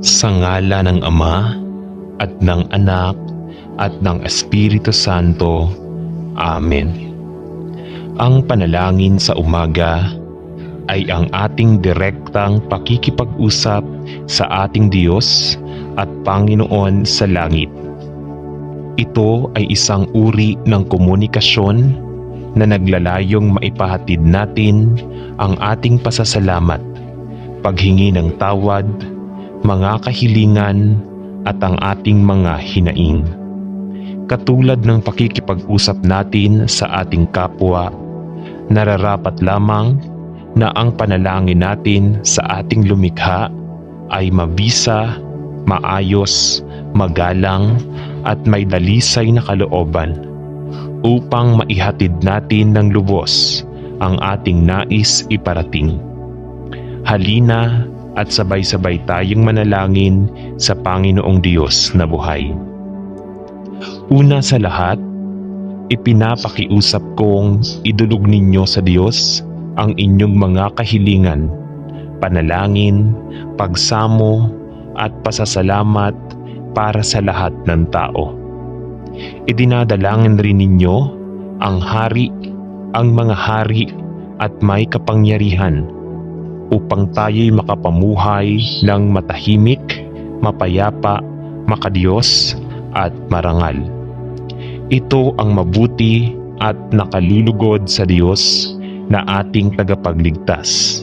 Sa ngala ng Ama, at ng Anak, at ng Espiritu Santo. Amen. Ang panalangin sa umaga ay ang ating direktang pakikipag-usap sa ating Diyos at Panginoon sa langit. Ito ay isang uri ng komunikasyon na naglalayong maipahatid natin ang ating pasasalamat, paghingi ng tawad, mga kahilingan at ang ating mga hinaing. Katulad ng pakikipag-usap natin sa ating kapwa, nararapat lamang na ang panalangin natin sa ating lumikha ay mabisa, maayos, magalang at may dalisay na kalooban upang maihatid natin ng lubos ang ating nais iparating. Halina at sabay-sabay tayong manalangin sa Panginoong Diyos na buhay. Una sa lahat, ipinapakiusap kong idulog ninyo sa Diyos ang inyong mga kahilingan, panalangin, pagsamo at pasasalamat para sa lahat ng tao. Idinadalangin rin ninyo ang hari, ang mga hari at may kapangyarihan upang tayo'y makapamuhay ng matahimik, mapayapa, makadiyos at marangal. Ito ang mabuti at nakalulugod sa Diyos na ating tagapagligtas.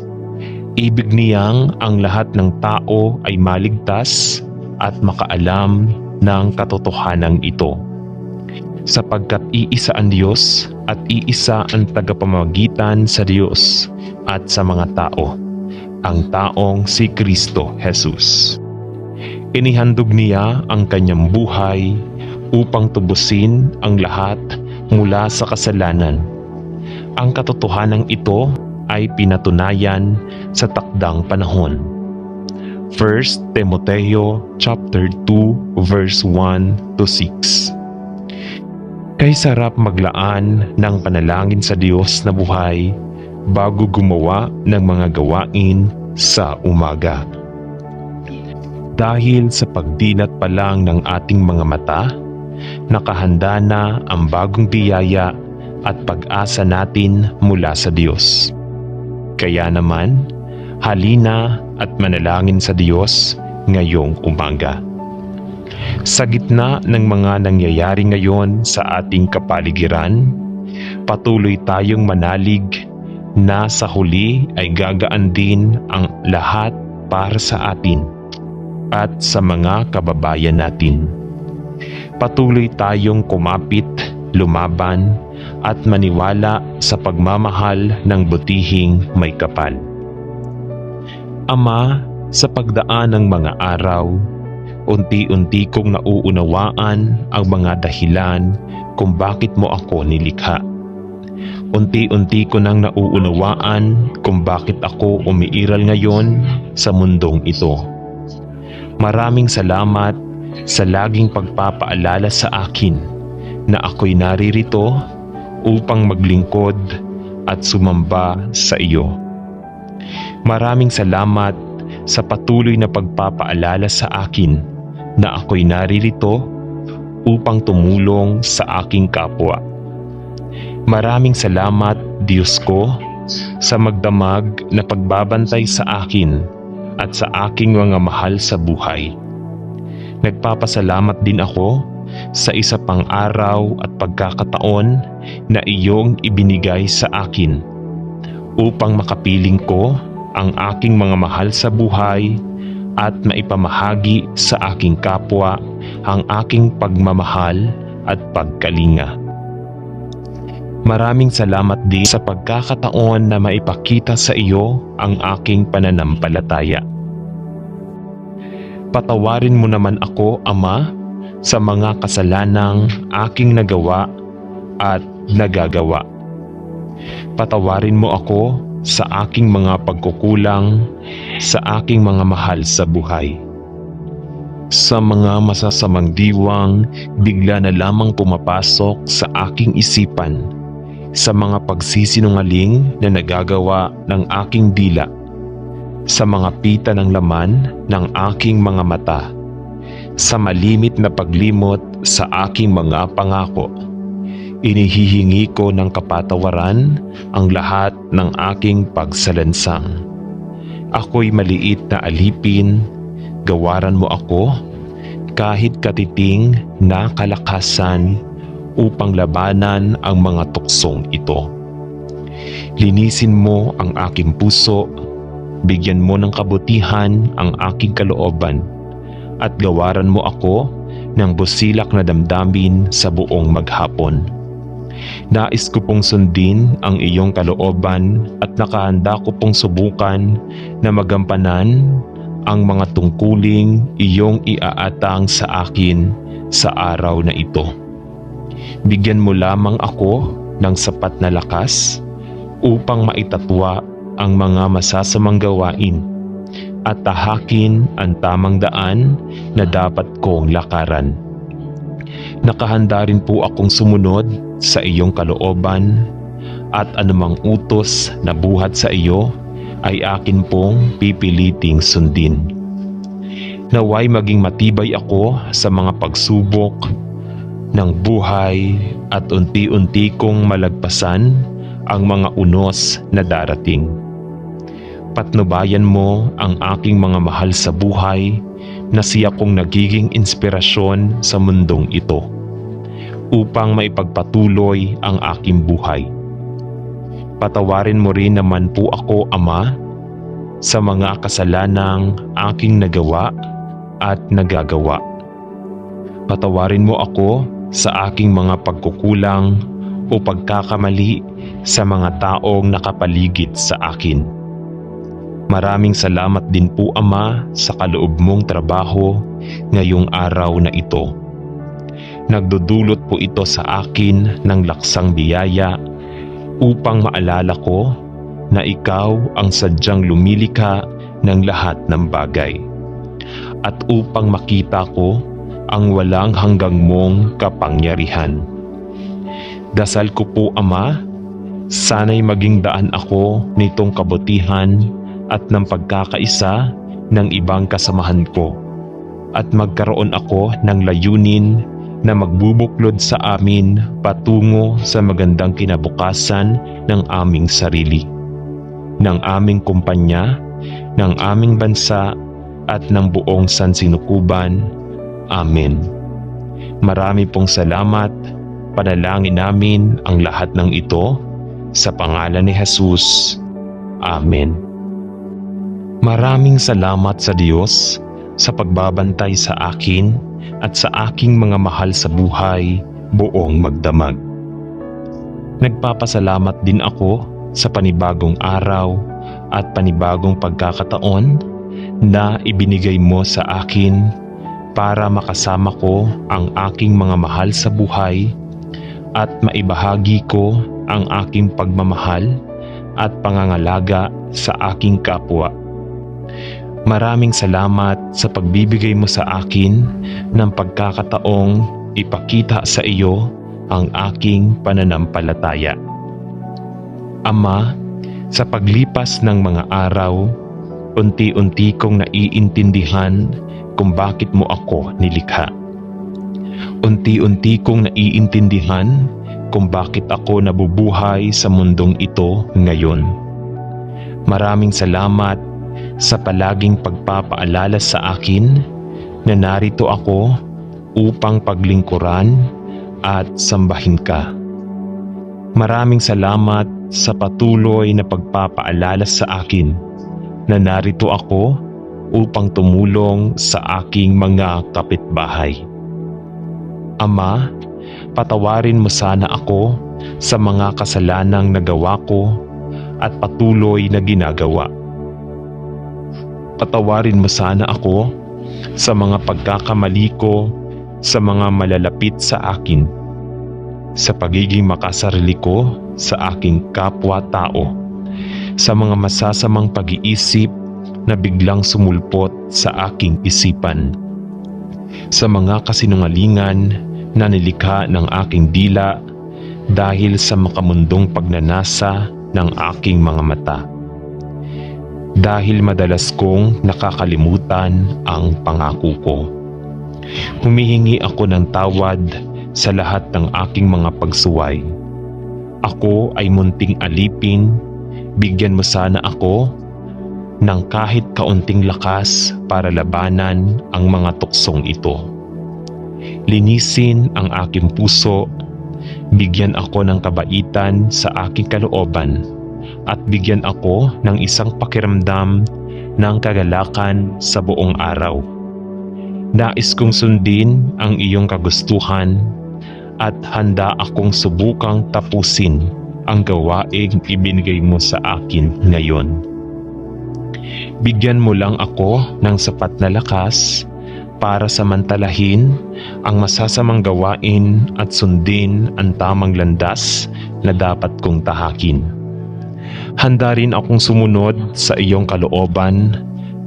Ibig niyang ang lahat ng tao ay maligtas at makaalam ng katotohanan ito. Sapagkat iisa ang Diyos at iisa ang tagapamagitan sa Diyos at sa mga tao, ang taong si Kristo Jesus. Inihandog niya ang kanyang buhay upang tubusin ang lahat mula sa kasalanan. Ang katotohanan ito ay pinatunayan sa takdang panahon. 1 Timoteo chapter 2 verse 1 to 6. Kay sarap maglaan ng panalangin sa Diyos na buhay bago gumawa ng mga gawain sa umaga. Dahil sa pagdilat pa lang ng ating mga mata, nakahanda na ang bagong biyaya at pag-asa natin mula sa Diyos. Kaya naman, halina at manalangin sa Diyos ngayong umaga. Sa gitna ng mga nangyayari ngayon sa ating kapaligiran, patuloy tayong manalig na sa huli ay gagaan din ang lahat para sa atin at sa mga kababayan natin. Patuloy tayong kumapit, lumaban at maniwala sa pagmamahal ng butihing may kapal. Ama, sa pagdaan ng mga araw, unti-unti kong nauunawaan ang mga dahilan kung bakit mo ako nilikha. Unti-unti ko nang nauunawaan kung bakit ako umiiral ngayon sa mundong ito. Maraming salamat sa laging pagpapaalala sa akin na ako'y naririto upang maglingkod at sumamba sa iyo. Maraming salamat sa patuloy na pagpapaalala sa akin na ako'y naririto upang tumulong sa aking kapwa. Maraming salamat, Diyos ko, sa magdamag na pagbabantay sa akin at sa aking mga mahal sa buhay. Nagpapasalamat din ako sa isa pang araw at pagkakataon na iyong ibinigay sa akin upang makapiling ko ang aking mga mahal sa buhay at maipamahagi sa aking kapwa ang aking pagmamahal at pagkalinga. Maraming salamat din sa pagkakataon na maipakita sa iyo ang aking pananampalataya. Patawarin mo naman ako, Ama, sa mga kasalanang aking nagawa at nagagawa. Patawarin mo ako sa aking mga pagkukulang, sa aking mga mahal sa buhay. Sa mga masasamang diwang bigla na lamang pumapasok sa aking isipan, sa mga pagsisinungaling na nagagawa ng aking dila, sa mga pita ng laman ng aking mga mata, sa malimit na paglimot sa aking mga pangako. Inihihingi ko ng kapatawaran ang lahat ng aking pagsalansang. Ako'y maliit na alipin, gawaran mo ako kahit katiting na kalakasan upang labanan ang mga tuksong ito. Linisin mo ang aking puso, bigyan mo ng kabutihan ang aking kalooban, at gawaran mo ako ng busilak na damdamin sa buong maghapon. Nais ko pong sundin ang iyong kalooban at nakahanda ko pong subukan na magampanan ang mga tungkuling iyong iaatang sa akin sa araw na ito. Bigyan mo lamang ako ng sapat na lakas upang maitatwa ang mga masasamang gawain at tahakin ang tamang daan na dapat kong lakaran. Nakahanda rin po akong sumunod sa iyong kalooban at anumang utos na buhat sa iyo ay akin pong pipiliting sundin. Naway maging matibay ako sa mga pagsubok ng buhay at unti-unti kong malagpasan ang mga unos na darating. Patnubayan mo ang aking mga mahal sa buhay na siya kong nagiging inspirasyon sa mundong ito upang maipagpatuloy ang aking buhay. Patawarin mo rin naman po ako, Ama, sa mga kasalanang aking nagawa at nagagawa. Patawarin mo ako sa aking mga pagkukulang o pagkakamali sa mga taong nakapaligid sa akin. Maraming salamat din po, Ama, sa kaloob mong trabaho ngayong araw na ito. Nagdudulot po ito sa akin ng laksang biyaya upang maalala ko na ikaw ang sadyang lumilikha ng lahat ng bagay, at upang makita ko ang walang hanggang mong kapangyarihan. Dasal ko po, Ama, sana'y maging daan ako nitong kabutihan at ng pagkakaisa ng ibang kasamahan ko, at magkaroon ako ng layunin na magbubuklod sa amin patungo sa magandang kinabukasan ng aming sarili, ng aming kumpanya, ng aming bansa at ng buong sansinukuban. Amen. Marami pong salamat. Panalangin namin ang lahat ng ito sa pangalan ni Jesus. Amen. Maraming salamat sa Diyos sa pagbabantay sa akin at sa aking mga mahal sa buhay buong magdamag. Nagpapasalamat din ako sa panibagong araw at panibagong pagkakataon na ibinigay mo sa akin para makasama ko ang aking mga mahal sa buhay at maibahagi ko ang aking pagmamahal at pangangalaga sa aking kapwa. Maraming salamat sa pagbibigay mo sa akin ng pagkakataong ipakita sa iyo ang aking pananampalataya. Ama, sa paglipas ng mga araw, unti-unti kong naiintindihan kung bakit mo ako nilikha. Unti-unti kong naiintindihan kung bakit ako nabubuhay sa mundong ito ngayon. Maraming salamat sa palaging pagpapaalala sa akin na narito ako upang paglingkuran at sambahin ka. Maraming salamat sa patuloy na pagpapaalala sa akin na narito ako upang tumulong sa aking mga kapitbahay. Ama, patawarin mo sana ako sa mga kasalanang nagawa ko at patuloy na ginagawa. Patawarin mo sana ako sa mga pagkakamali ko sa mga malalapit sa akin, sa pagiging makasarili ko sa aking kapwa-tao, sa mga masasamang pag-iisip na biglang sumulpot sa aking isipan, sa mga kasinungalingan na nilikha ng aking dila dahil sa makamundong pagnanasa ng aking mga mata. dahil madalas kong nakakalimutan ang pangako ko. Humihingi ako ng tawad sa lahat ng aking mga pagsuway. Ako ay munting alipin, bigyan mo sana ako ng kahit kaunting lakas para labanan ang mga tuksong ito. Linisin ang aking puso, bigyan ako ng kabaitan sa aking kalooban, at bigyan ako ng isang pakiramdam ng kagalakan sa buong araw. Nais kong sundin ang iyong kagustuhan at handa akong subukang tapusin ang gawaing ibinigay mo sa akin ngayon. Bigyan mo lang ako ng sapat na lakas para samantalahin ang masasamang gawain at sundin ang tamang landas na dapat kong tahakin. Handa rin akong sumunod sa iyong kalooban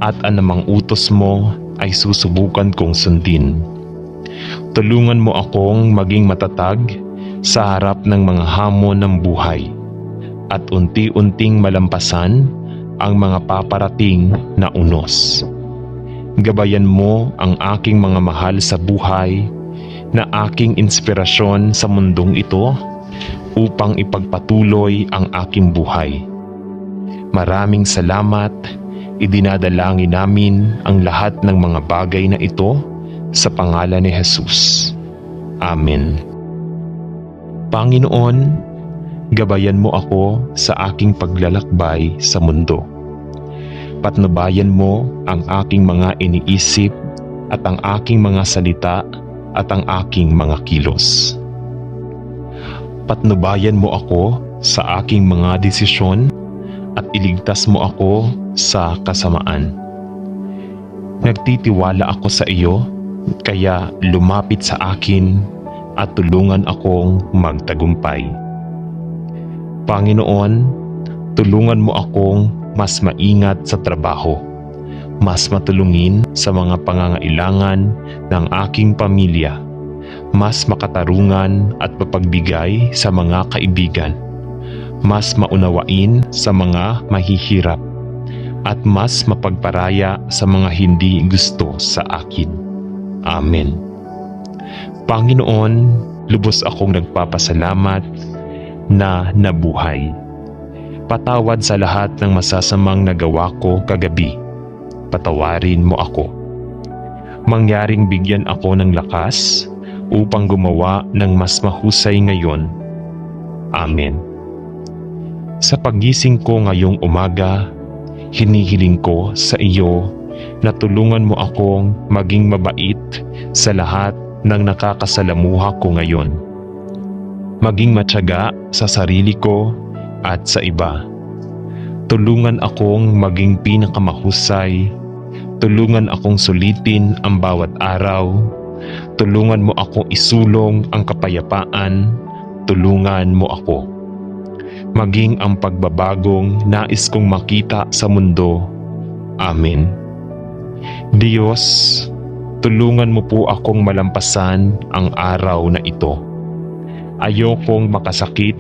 at anumang utos mo ay susubukan kong sundin. Tulungan mo akong maging matatag sa harap ng mga hamon ng buhay at unti-unting malampasan ang mga paparating na unos. Gabayan mo ang aking mga mahal sa buhay na aking inspirasyon sa mundong ito upang ipagpatuloy ang aking buhay. Maraming salamat. Idinadalangin namin ang lahat ng mga bagay na ito sa pangalan ni Jesus. Amen. Panginoon, gabayan mo ako sa aking paglalakbay sa mundo. Patnubayan mo ang aking mga iniisip at ang aking mga salita at ang aking mga kilos. Patnubayan mo ako sa aking mga desisyon at iligtas mo ako sa kasamaan. Nagtitiwala ako sa iyo, kaya lumapit sa akin at tulungan akong magtagumpay. Panginoon, tulungan mo akong mas maingat sa trabaho, mas matulungin sa mga pangangailangan ng aking pamilya, mas makatarungan at mapagbigay sa mga kaibigan, mas maunawain sa mga mahihirap, at mas mapagparaya sa mga hindi gusto sa akin. Amen. Panginoon, lubos akong nagpapasalamat na nabuhay. Patawad sa lahat ng masasamang nagawa ko kagabi. Patawarin mo ako. Mangyaring bigyan ako ng lakas upang gumawa ng mas mahusay ngayon. Amen. Sa pagising ko ngayong umaga, hinihiling ko sa iyo na tulungan mo akong maging mabait sa lahat ng nakakasalamuha ko ngayon. Maging matyaga sa sarili ko at sa iba. Tulungan akong maging pinakamahusay. Tulungan akong sulitin ang bawat araw. Tulungan mo akong isulong ang kapayapaan. Tulungan mo ako maging ang pagbabagong nais kong makita sa mundo. Amen. Diyos, tulungan mo po akong malampasan ang araw na ito. Ayokong makasakit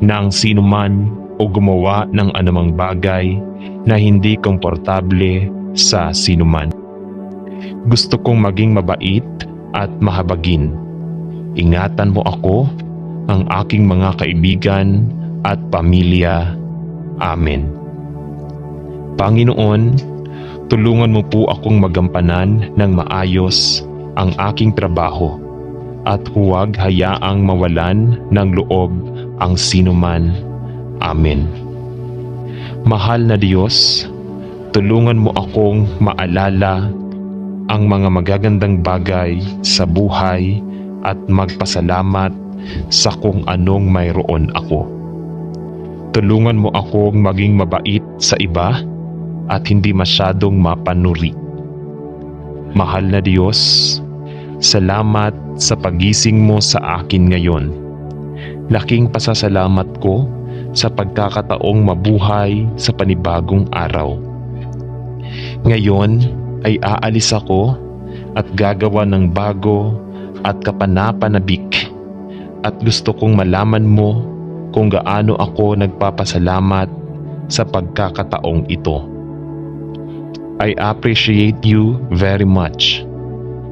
ng sinuman o gumawa ng anumang bagay na hindi komportable sa sinuman. Gusto kong maging mabait at mahabagin. Ingatan mo ako, ang aking mga kaibigan at pamilya. Amen. Panginoon, tulungan mo po akong magampanan ng maayos ang aking trabaho at huwag hayaang mawalan ng loob ang sinuman. Amen. Mahal na Diyos, tulungan mo akong maalala ang mga magagandang bagay sa buhay at magpasalamat sa kung anong mayroon ako. Tulungan mo akong maging mabait sa iba at hindi masyadong mapanuri. Mahal na Diyos, salamat sa pagising mo sa akin ngayon. Laking pasasalamat ko sa pagkakataong mabuhay sa panibagong araw. Ngayon ay aalis ako at gagawa ng bago at kapanapanabik, at gusto kong malaman mo kung gaano ako nagpapasalamat sa pagkakataong ito. I appreciate you very much.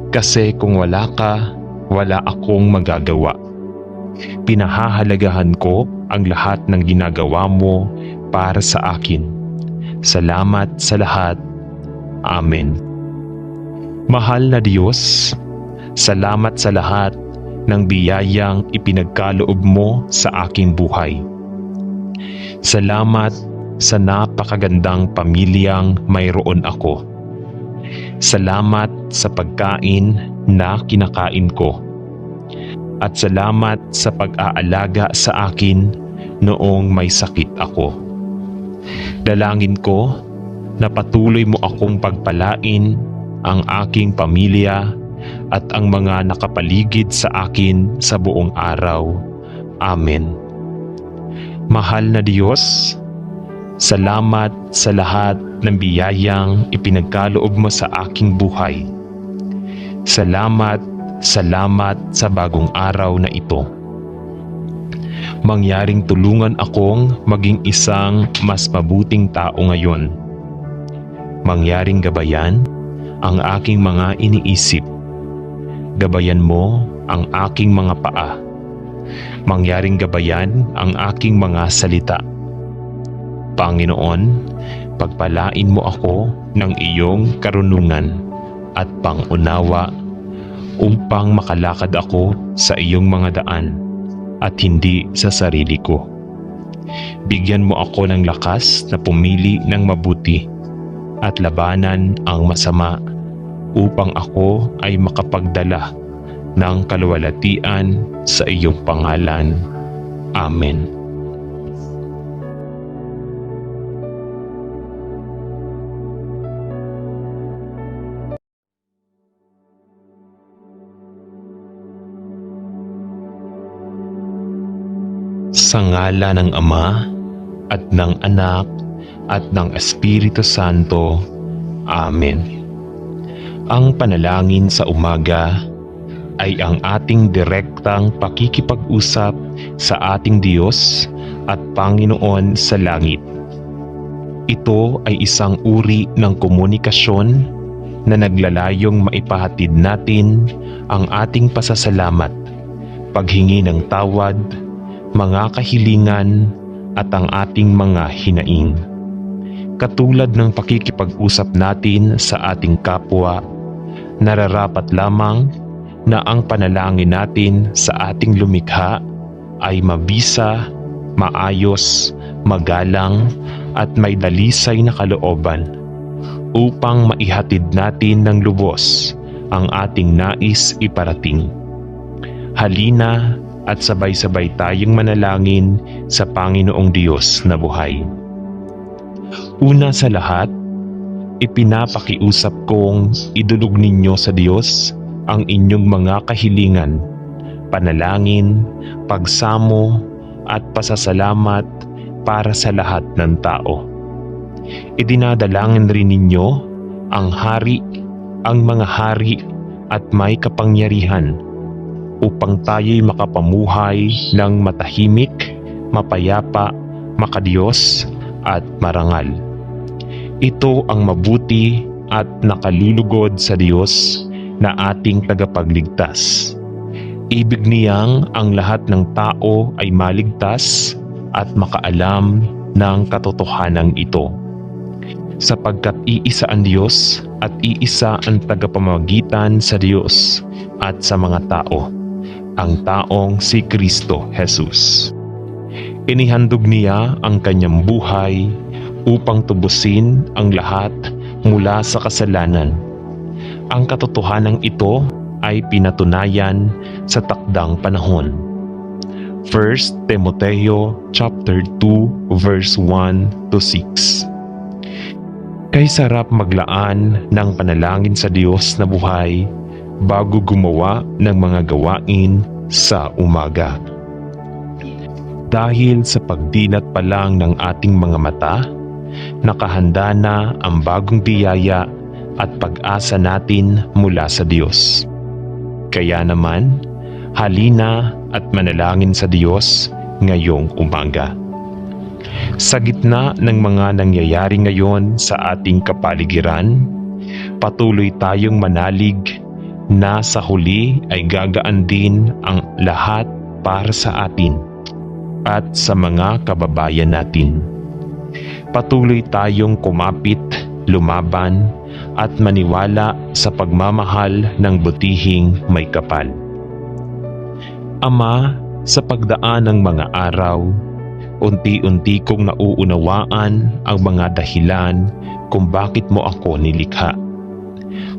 Kasi kung wala ka, wala akong magagawa. Pinahahalagahan ko ang lahat ng ginagawa mo para sa akin. Salamat sa lahat. Amen. Mahal na Diyos, salamat sa lahat ng biyayang ipinagkaloob mo sa aking buhay. Salamat sa napakagandang pamilyang mayroon ako. Salamat sa pagkain na kinakain ko. At salamat sa pag-aalaga sa akin noong may sakit ako. Dalangin ko na patuloy mo akong pagpalain ang aking pamilya at ang mga nakapaligid sa akin sa buong araw. Amen. Mahal na Diyos, salamat sa lahat ng biyayang ipinagkaloob mo sa aking buhay. Salamat sa bagong araw na ito. Mangyaring tulungan akong maging isang mas mabuting tao ngayon. Mangyaring gabayan ang aking mga iniisip. Gabayan mo ang aking mga paa. Mangyaring gabayan ang aking mga salita. Panginoon, pagpalain mo ako ng iyong karunungan at pangunawa upang makalakad ako sa iyong mga daan at hindi sa sarili ko. Bigyan mo ako ng lakas na pumili ng mabuti at labanan ang masama upang ako ay makapagdala ng kaluwalhatian sa iyong pangalan. Amen. Sa ngala ng Ama at ng Anak at ng Espiritu Santo. Amen. Ang panalangin sa umaga ay ang ating direktang pakikipag-usap sa ating Diyos at Panginoon sa langit. Ito ay isang uri ng komunikasyon na naglalayong maipahatid natin ang ating pasasalamat, paghingi ng tawad, mga kahilingan at ang ating mga hinaing. Katulad ng pakikipag-usap natin sa ating kapwa, nararapat lamang na ang panalangin natin sa ating lumikha ay mabisa, maayos, magalang at may dalisay na kalooban upang maihatid natin ng lubos ang ating nais iparating. Halina at sabay-sabay tayong manalangin sa Panginoong Diyos na buhay. Una sa lahat, ipinapakiusap kong idulog ninyo sa Diyos ang inyong mga kahilingan, panalangin, pagsamo at pasasalamat para sa lahat ng tao. Idinadalangin rin ninyo ang hari, ang mga hari at may kapangyarihan upang tayo'y makapamuhay ng matahimik, mapayapa, makadiyos at marangal. Ito ang mabuti at nakalulugod sa Diyos na ating tagapagligtas. Ibig niyang ang lahat ng tao ay maligtas at makaalam ng katotohanan ito. Sapagkat iisa ang Diyos at iisa ang tagapamagitan sa Diyos at sa mga tao, ang taong si Kristo Jesus. Inihandog niya ang kanyang buhay upang tubusin ang lahat mula sa kasalanan. Ang katotohanan ito ay pinatunayan sa takdang panahon. 1 Timoteo chapter 2 verse 1 to 6. Kay sarap maglaan ng panalangin sa Diyos na buhay bago gumawa ng mga gawain sa umaga. Dahil sa pagdilat pa lang ng ating mga mata, nakahanda na ang bagong biyaya at pag-asa natin mula sa Diyos. Kaya naman, halina at manalangin sa Diyos ngayong umaga. Sa gitna ng mga nangyayari ngayon sa ating kapaligiran, patuloy tayong manalig na sa huli ay gagaan din ang lahat para sa atin at sa mga kababayan natin. Patuloy tayong kumapit, lumaban at maniwala sa pagmamahal ng butihing may kapal. Ama, sa pagdaan ng mga araw, unti-unti kong nauunawaan ang mga dahilan kung bakit mo ako nilikha.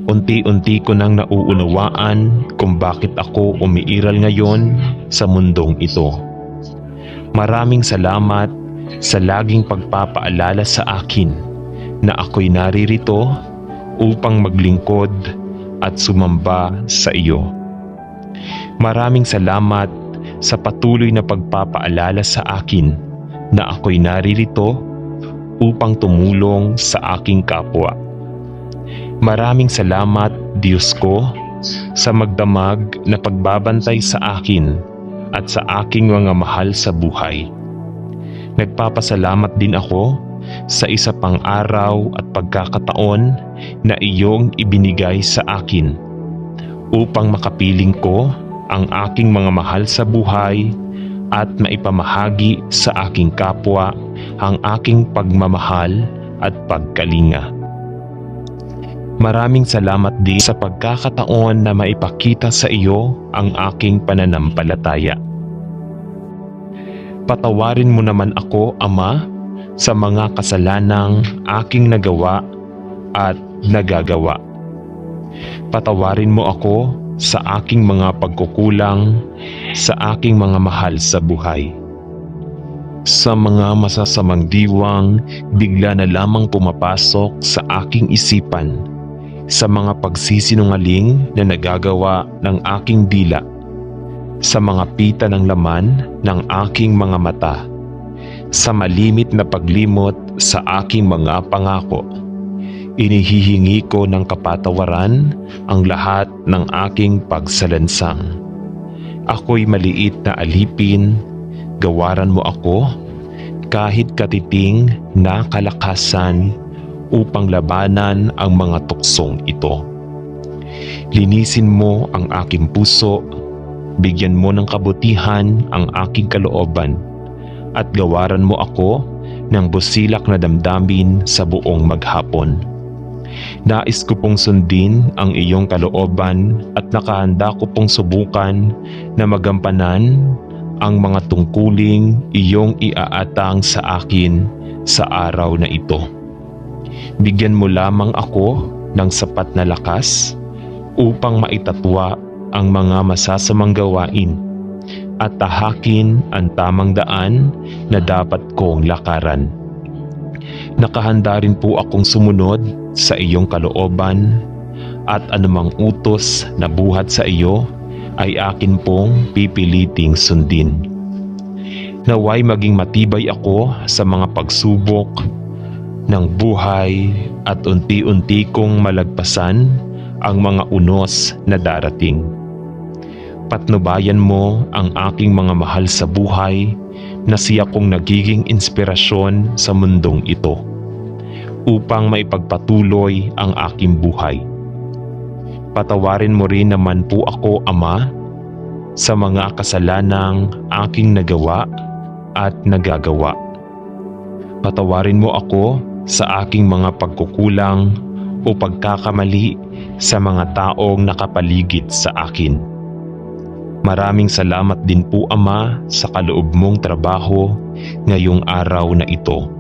Unti-unti ko nang nauunawaan kung bakit ako umiiral ngayon sa mundong ito. Maraming salamat sa laging pagpapaalala sa akin na ako'y naririto upang maglingkod at sumamba sa iyo. Maraming salamat sa patuloy na pagpapaalala sa akin na ako'y naririto upang tumulong sa aking kapwa. Maraming salamat, Diyos ko, sa magdamag na pagbabantay sa akin at sa aking mga mahal sa buhay. Nagpapasalamat din ako sa isa pang araw at pagkakataon na iyong ibinigay sa akin upang makapiling ko ang aking mga mahal sa buhay at maipamahagi sa aking kapwa ang aking pagmamahal at pagkalinga. Maraming salamat din sa pagkakataon na maipakita sa iyo ang aking pananampalataya. Patawarin mo naman ako, Ama, sa mga kasalanang aking nagawa at nagagawa. Patawarin mo ako sa aking mga pagkukulang, sa aking mga mahal sa buhay. Sa mga masasamang diwang bigla na lamang pumapasok sa aking isipan, sa mga pagsisinungaling na nagagawa ng aking dila, sa mga pita ng laman ng aking mga mata, sa malimit na paglimot sa aking mga pangako. Inihihingi ko ng kapatawaran ang lahat ng aking pagsalansang. Ako'y maliit na alipin, gawaran mo ako kahit katiting na kalakasan upang labanan ang mga tuksong ito. Linisin mo ang aking puso, bigyan mo ng kabutihan ang aking kalooban, at gawaran mo ako ng busilak na damdamin sa buong maghapon. Nais ko pong sundin ang iyong kalooban at nakahanda ko pong subukan na magampanan ang mga tungkuling iyong iaatang sa akin sa araw na ito. Bigyan mo lamang ako ng sapat na lakas upang maitatwa ang mga masasamang gawain at tahakin ang tamang daan na dapat kong lakaran. Nakahanda rin po akong sumunod sa iyong kalooban at anumang utos na buhat sa iyo ay akin pong pipiliting sundin. Naway maging matibay ako sa mga pagsubok ng buhay at unti-unti kong malagpasan ang mga unos na darating. Patnubayan mo ang aking mga mahal sa buhay na siya kong nagiging inspirasyon sa mundong ito upang maipagpatuloy ang aking buhay. Patawarin mo rin naman po ako, Ama, sa mga kasalanang aking nagawa at nagagawa. Patawarin mo ako sa aking mga pagkukulang o pagkakamali sa mga taong nakapaligid sa akin. Maraming salamat din po, Ama, sa kaloob mong trabaho ngayong araw na ito.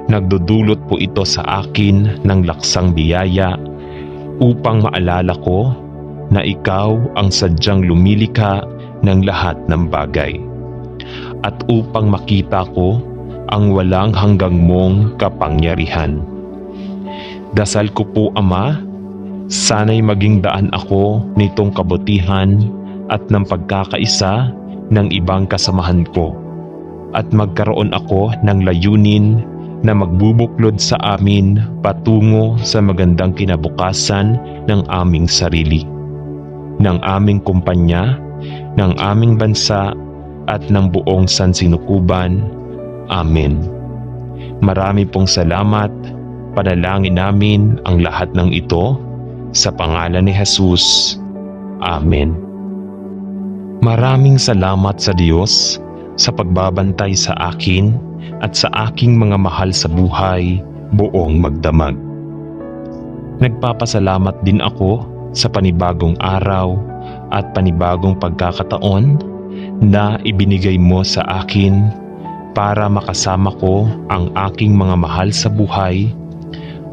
Nagdudulot po ito sa akin ng laksang biyaya upang maalala ko na ikaw ang sadyang lumilikha ng lahat ng bagay at upang makita ko ang walang hanggang mong kapangyarihan. Dasal ko po, Ama, sana'y maging daan ako nitong kabutihan at ng pagkakaisa ng ibang kasamahan ko at magkaroon ako ng layunin na magbubuklod sa amin patungo sa magandang kinabukasan ng aming sarili, ng aming kumpanya, ng aming bansa at ng buong sansinukuban Amen. Marami pong salamat. Panalangin namin ang lahat ng ito sa pangalan ni Jesus. Amen. Maraming salamat sa Diyos sa pagbabantay sa akin at sa aking mga mahal sa buhay buong magdamag. Nagpapasalamat din ako sa panibagong araw at panibagong pagkakataon na ibinigay mo sa akin para makasama ko ang aking mga mahal sa buhay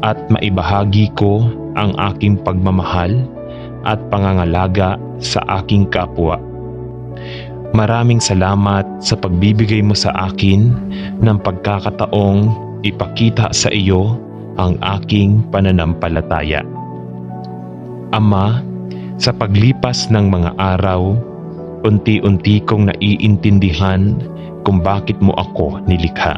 at maibahagi ko ang aking pagmamahal at pangangalaga sa aking kapwa. Maraming salamat sa pagbibigay mo sa akin ng pagkakataong ipakita sa iyo ang aking pananampalataya. Ama, sa paglipas ng mga araw, unti-unti kong naiintindihan kung bakit mo ako nilikha.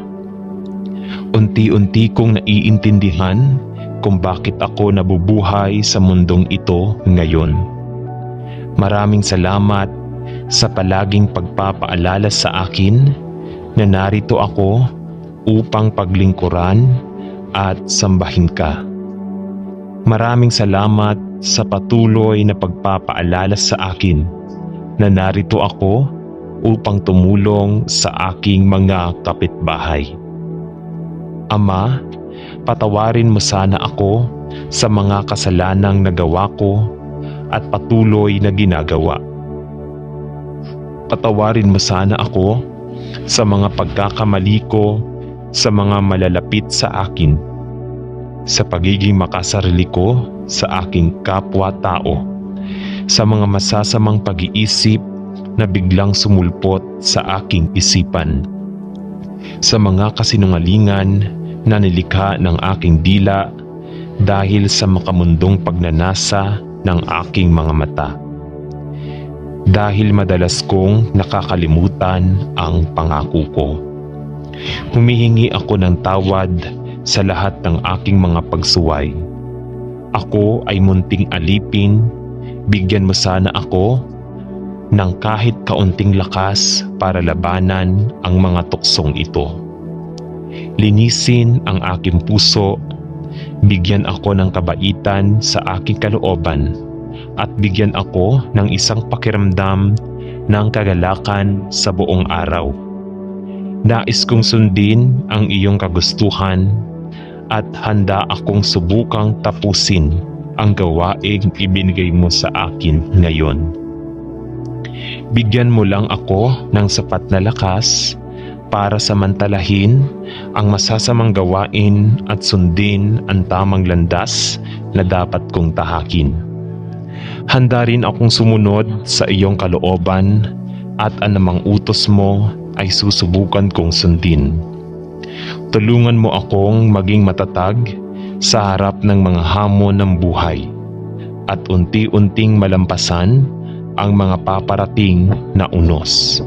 Unti-unti kong naiintindihan kung bakit ako nabubuhay sa mundong ito ngayon. Maraming salamat sa palaging pagpapaalala sa akin na narito ako upang paglingkuran at sambahin ka. Maraming salamat sa patuloy na pagpapaalala sa akin na narito ako upang tumulong sa aking mga kapitbahay. Ama, patawarin mo sana ako sa mga kasalanang nagawa ko at patuloy na ginagawa. Patawarin mo sana ako sa mga pagkakamali ko sa mga malalapit sa akin, sa pagiging makasarili ko sa aking kapwa-tao, sa mga masasamang pag-iisip na biglang sumulpot sa aking isipan, sa mga kasinungalingan na nilikha ng aking dila dahil sa makamundong pagnanasa ng aking mga mata. Dahil madalas kong nakakalimutan ang pangako ko. Humihingi ako ng tawad sa lahat ng aking mga pagsuway. Ako ay munting alipin, bigyan mo sana ako ng kahit kaunting lakas para labanan ang mga tuksong ito. Linisin ang aking puso, bigyan ako ng kabaitan sa aking kalooban, at bigyan ako ng isang pakiramdam ng kagalakan sa buong araw. Nais kong sundin ang iyong kagustuhan at handa akong subukang tapusin ang gawaing ibinigay mo sa akin ngayon. Bigyan mo lang ako ng sapat na lakas para samantalahin ang masasamang gawain at sundin ang tamang landas na dapat kong tahakin. Handa rin akong sumunod sa iyong kalooban at anumang utos mo ay susubukan kong sundin. Tulungan mo akong maging matatag sa harap ng mga hamon ng buhay at unti-unting malampasan ang mga paparating na unos.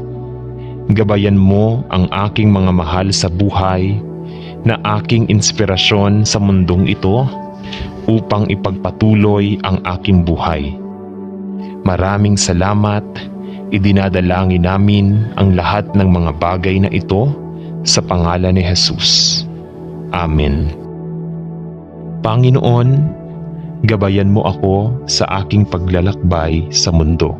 Gabayan mo ang aking mga mahal sa buhay na aking inspirasyon sa mundong ito upang ipagpatuloy ang aking buhay. Maraming salamat. Idinadalangin namin ang lahat ng mga bagay na ito sa pangalan ni Jesus. Amen. Panginoon, gabayan mo ako sa aking paglalakbay sa mundo.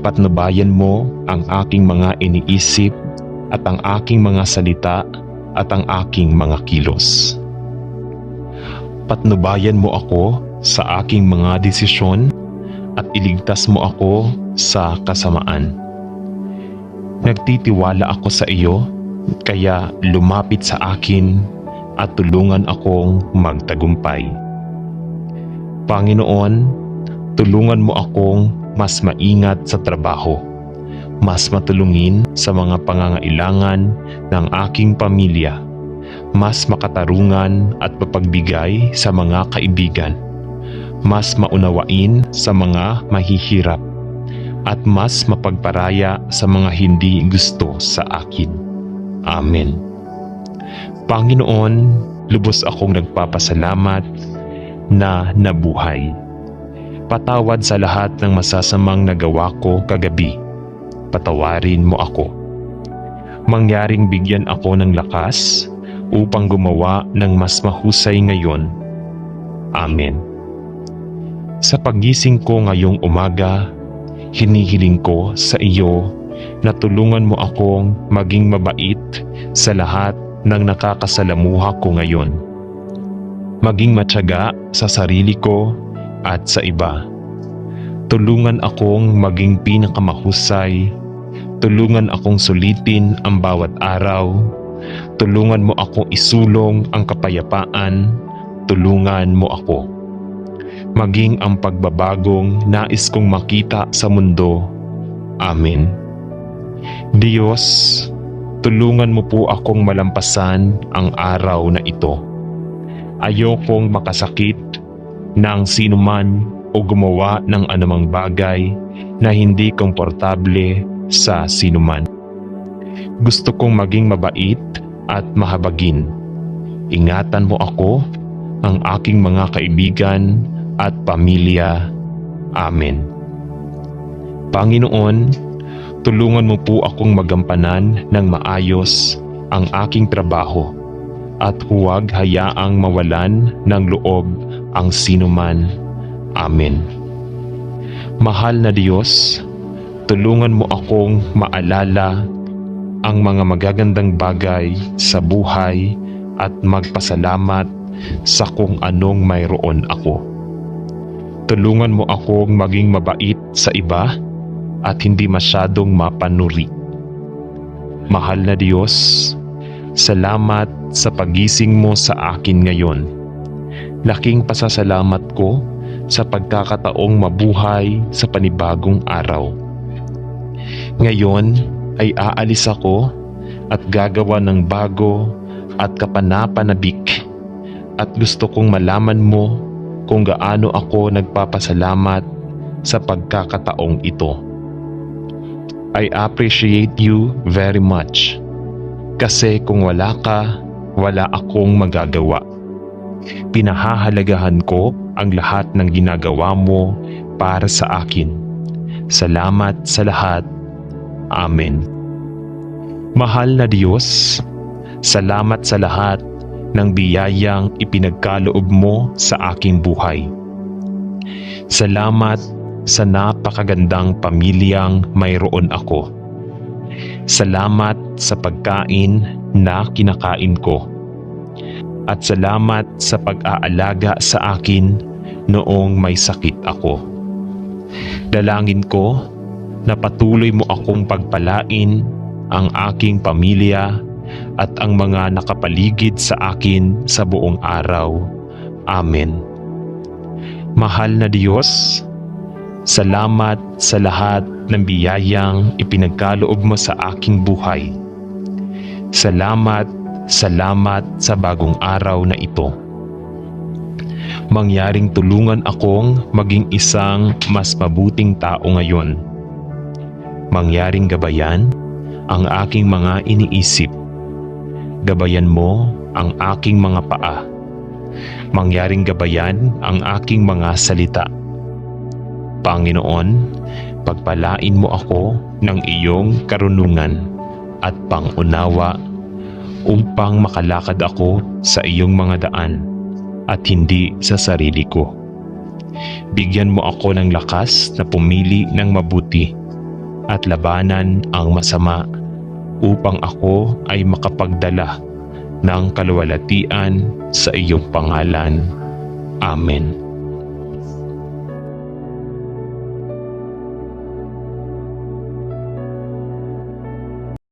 Patnubayan mo ang aking mga iniisip at ang aking mga salita at ang aking mga kilos. Patnubayan mo ako sa aking mga desisyon at iligtas mo ako sa kasamaan. Nagtitiwala ako sa iyo, kaya lumapit sa akin at tulungan akong magtagumpay. Panginoon, tulungan mo akong mas maingat sa trabaho, mas matulungin sa mga pangangailangan ng aking pamilya, mas makatarungan at mapagbigay sa mga kaibigan, mas maunawain sa mga mahihirap, at mas mapagparaya sa mga hindi gusto sa akin. Amen. Panginoon, lubos akong nagpapasalamat na nabuhay. Patawad sa lahat ng masasamang nagawa ko kagabi. Patawarin mo ako. Mangyaring bigyan ako ng lakas upang gumawa ng mas mahusay ngayon. Amen. Sa paggising ko ngayong umaga, hinihiling ko sa iyo na tulungan mo akong maging mabait sa lahat ng nakakasalamuha ko ngayon. Maging matyaga sa sarili ko at sa iba. Tulungan akong maging pinakamahusay. Tulungan akong sulitin ang bawat araw. Tulungan mo akong isulong ang kapayapaan. Tulungan mo ako maging ang pagbabagong nais kong makita sa mundo. Amen. Diyos, tulungan mo po akong malampasan ang araw na ito. Ayokong makasakit ng sinuman o gumawa ng anumang bagay na hindi komportable sa sinuman. Gusto kong maging mabait at mahabagin. Ingatan mo ako, ang aking mga kaibigan at pamilya. Amen. Panginoon, tulungan mo po akong magampanan ng maayos ang aking trabaho at huwag hayaang mawalan ng loob ang sinuman. Amen. Mahal na Diyos, tulungan mo akong maalala ang mga magagandang bagay sa buhay at magpasalamat sa kung anong mayroon ako. Tulungan mo akong maging mabait sa iba at hindi masyadong mapanuri. Mahal na Diyos, salamat sa pagising mo sa akin ngayon. Laking pasasalamat ko sa pagkakataong mabuhay sa panibagong araw. Ngayon ay aalis ako at gagawa ng bago at kapanapanabik at gusto kong malaman mo kung gaano ako nagpapasalamat sa pagkakataong ito. I appreciate you very much kasi kung wala ka, wala akong magagawa. Pinahahalagahan ko ang lahat ng ginagawa mo para sa akin. Salamat sa lahat. Amen. Mahal na Diyos, salamat sa lahat ng biyayang ipinagkaloob mo sa aking buhay. Salamat sa napakagandang pamilyang mayroon ako. Salamat sa pagkain na kinakain ko. At salamat sa pag-aalaga sa akin noong may sakit ako. Dalangin ko na patuloy mo akong pagpalain ang aking pamilya at ang mga nakapaligid sa akin sa buong araw. Amen. Mahal na Diyos, salamat sa lahat ng biyayang ipinagkaloob mo sa aking buhay. Salamat sa bagong araw na ito. Mangyaring tulungan akong maging isang mas mabuting tao ngayon. Mangyaring gabayan ang aking mga iniisip. Gabayan mo ang aking mga paa. Mangyaring gabayan ang aking mga salita. Panginoon, pagpalain mo ako ng iyong karunungan at pangunawa upang makalakad ako sa iyong mga daan at hindi sa sarili ko. Bigyan mo ako ng lakas na pumili ng mabuti at labanan ang masama upang ako ay makapagdala ng kaluwalhatian sa iyong pangalan. Amen.